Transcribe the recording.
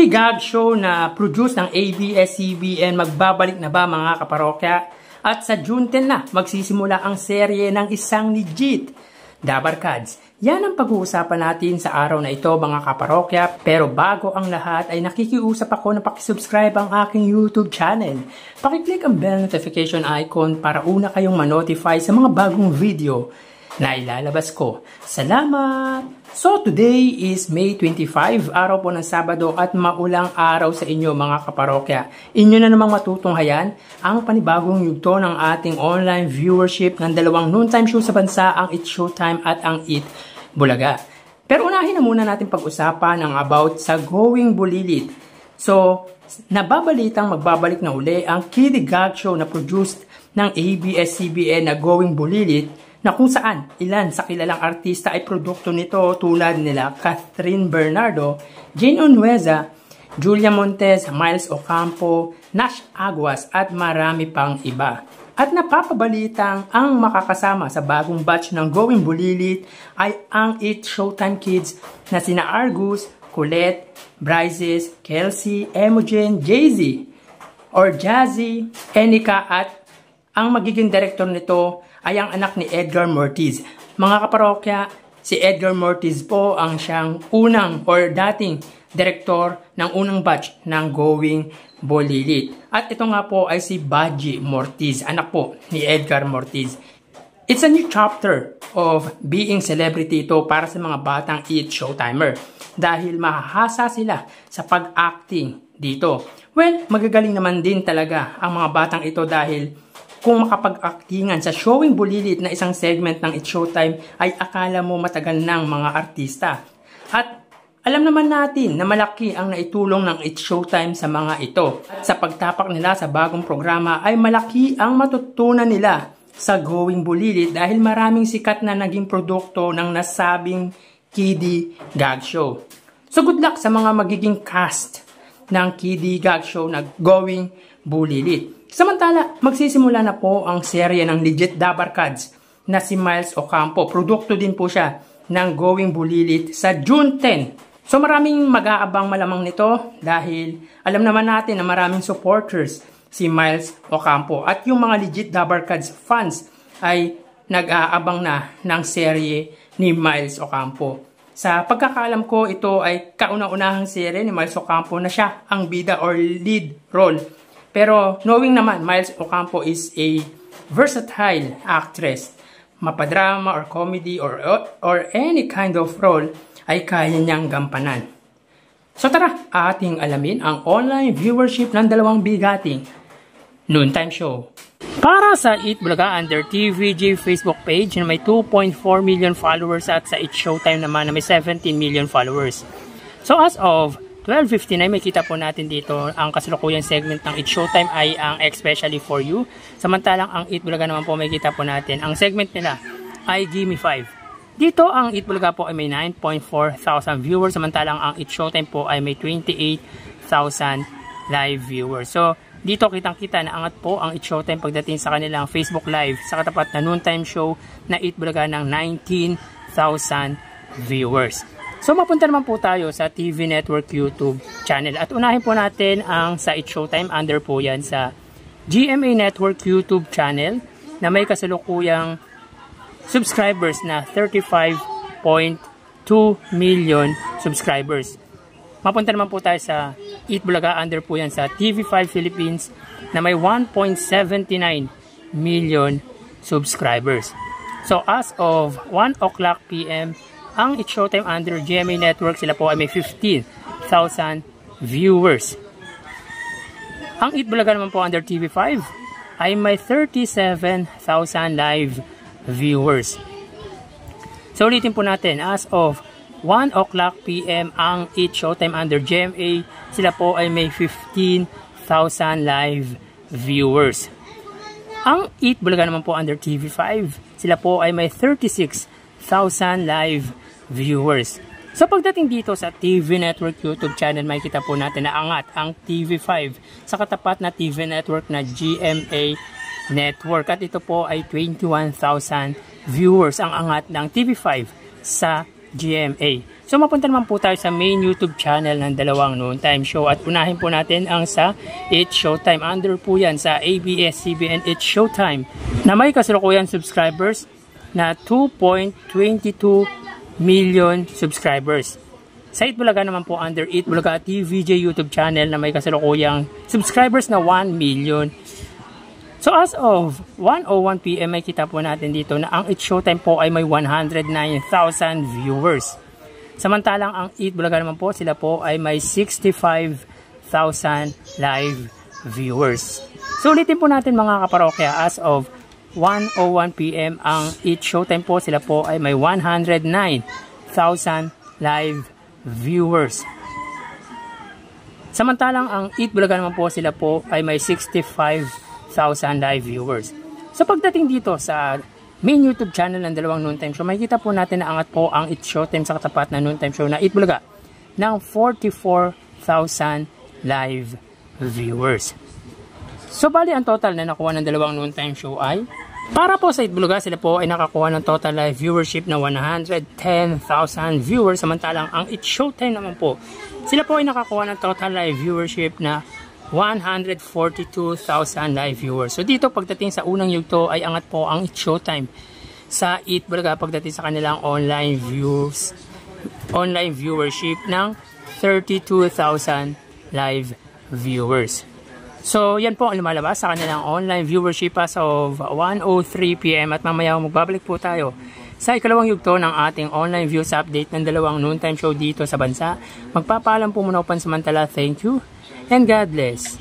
Kiddie Gag Show na produce ng ABS-CBN magbabalik na ba mga kaparokya? At sa June 10 na magsisimula ang serye ng isang legit Dabarkads. Yan ang pag-uusapan natin sa araw na ito mga kaparokya. Pero bago ang lahat ay nakikiusap ako na pakisubscribe ang aking YouTube channel. Pakiclick ang bell notification icon para una kayong ma-notify sa mga bagong video na ilalabas ko. Salamat! So today is May 25, araw po ng Sabado at maulang araw sa inyo mga kaparokya. Inyo na namang matutunghayan ang panibagong yugto ng ating online viewership ng dalawang noontime show sa bansa, ang It's Showtime at ang Eat Bulaga. Pero unahin na muna natin pag-usapan ang about sa Going Bulilit. So, nababalitang magbabalik na uli ang Kiddie Gag Show na produced ng ABS-CBN na Going Bulilit, na kung saan ilan sa kilalang artista ay produkto nito tulad nila Catherine Bernardo, Jane Onueza, Julia Montes, Miles Ocampo, Nash Aguas at marami pang iba. At napapabalitang ang makakasama sa bagong batch ng Going Bulilit ay ang It's Showtime Kids na sina Argus, Colette, Bryces, Kelsey, Emogen, Jay-Z or Jazzy, Enika at ang magiging director nito ay ang anak ni Edgar Mortiz. Mga kaparokya, si Edgar Mortiz po ang siyang unang or dating direktor ng unang batch ng Going Bulilit. At ito nga po ay si Baji Mortiz, anak po ni Edgar Mortiz. It's a new chapter of being celebrity ito para sa mga batang It's Showtimer dahil mahahasa sila sa pag-acting dito. Well, magagaling naman din talaga ang mga batang ito dahil kung makapag-actingan sa Showing Bulilit na isang segment ng It's Showtime ay akala mo matagal ng mga artista. At alam naman natin na malaki ang naitulong ng It's Showtime sa mga ito. At sa pagtapak nila sa bagong programa ay malaki ang matutunan nila sa Going Bulilit dahil maraming sikat na naging produkto ng nasabing Kiddie Gag Show. So good luck sa mga magiging cast ng Kiddie Gag Show na Going Bulilit. Samantala, magsisimula na po ang serye ng legit Dabarkads na si Miles Ocampo. Produkto din po siya ng Going Bulilit sa June 10. So maraming mag-aabang malamang nito dahil alam naman natin na maraming supporters si Miles Ocampo. At yung mga legit Dabarkads fans ay nag-aabang na ng serye ni Miles Ocampo. Sa pagkakaalam ko, ito ay kauna-unahang serye ni Miles Ocampo na siya ang bida or lead role. Pero knowing naman, Miles Ocampo is a versatile actress. Mapadrama or comedy or any kind of role ay kaya niyang gampanan. So tara, ating alamin ang online viewership ng dalawang bigating noontime show. Para sa Eat Bulaga under TVG Facebook page na may 2.4 million followers at sa It's Showtime naman na may 17 million followers. So as of 12:59, may kita po natin dito ang kasalukuyang segment ng It's Showtime ay ang Especially For You. Samantalang ang Eat Bulaga naman po may kita po natin. Ang segment nila ay Gimme 5. Dito ang Eat Bulaga po ay may 9.4 thousand viewers. Samantalang ang It's Showtime po ay may 28,000 live viewers. So dito kitang-kita na angat po ang It's Showtime pagdating sa kanilang Facebook Live sa katapat na noontime show na Eat Bulaga ng 19,000 viewers. So mapunta naman po tayo sa TV Network YouTube channel at unahin po natin ang sa It's Showtime under po yan sa GMA Network YouTube channel na may kasalukuyang subscribers na 35.2 million subscribers. Mapunta naman po tayo sa Eat Bulaga under po yan sa TV5 Philippines na may 1.79 million subscribers. So as of 1 o'clock PM, ang It's Showtime under GMA Network, sila po ay may 15,000 viewers. Ang Eat Bulaga naman po under TV5 ay may 37,000 live viewers. So ulitin po natin, as of 1 o'clock PM, ang It's Showtime under GMA, sila po ay may 15,000 live viewers. Ang Eat Bulaga naman po under TV5, sila po ay may 36,000 live viewers. So pagdating dito sa TV Network YouTube channel, makikita po natin na angat ang TV5 sa katapat na TV Network na GMA Network. At ito po ay 21,000 viewers ang angat ng TV5 sa GMA. So So mapunta naman po tayo sa main YouTube channel ng dalawang noontime show at unahin po natin ang sa It's Showtime. Under po yan sa ABS-CBN It's Showtime na may kasalukuyan subscribers na 2.22 million subscribers. Sa Itbulaga naman po under Itbulaga TVJ YouTube channel na may kasalukuyang subscribers na 1 million. So as of 1:01 PM may kita po natin dito na ang It's Showtime po ay may 109,000 viewers. Samantalang ang Itbulaga naman po, sila po ay may 65,000 live viewers. So ulitin po natin mga kaparokya, as of 1:01 PM ang It's Showtime po, sila po ay may 109,000 live viewers. Samantalang ang Itbulaga naman po, sila po ay may 65,000 live viewers. So pagdating dito sa main YouTube channel ng dalawang noontime show, makikita po natin na angat po ang It's Showtime sa katapat na noontime show na Itbulaga ng 44,000 live viewers. So bali ang total na nakuha ng dalawang noontime show ay, para po sa Itbulaga, sila po ay nakakuha ng total live viewership na 110,000 viewers. Samantalang ang It's Showtime naman po, sila po ay nakakuha ng total live viewership na 142,000 live viewers. So dito pagdating sa unang yugto ay angat po ang It's Showtime sa Itbulaga pagdating sa kanilang online viewership ng 32,000 live viewers. So yan po ang lumalabas sa kanilang online viewership as of 1:03 PM at mamaya magbabalik po tayo sa ikalawang yugto ng ating online views update ng dalawang noontime show dito sa bansa. Magpapaalam po muna pansamantala. Thank you and God bless.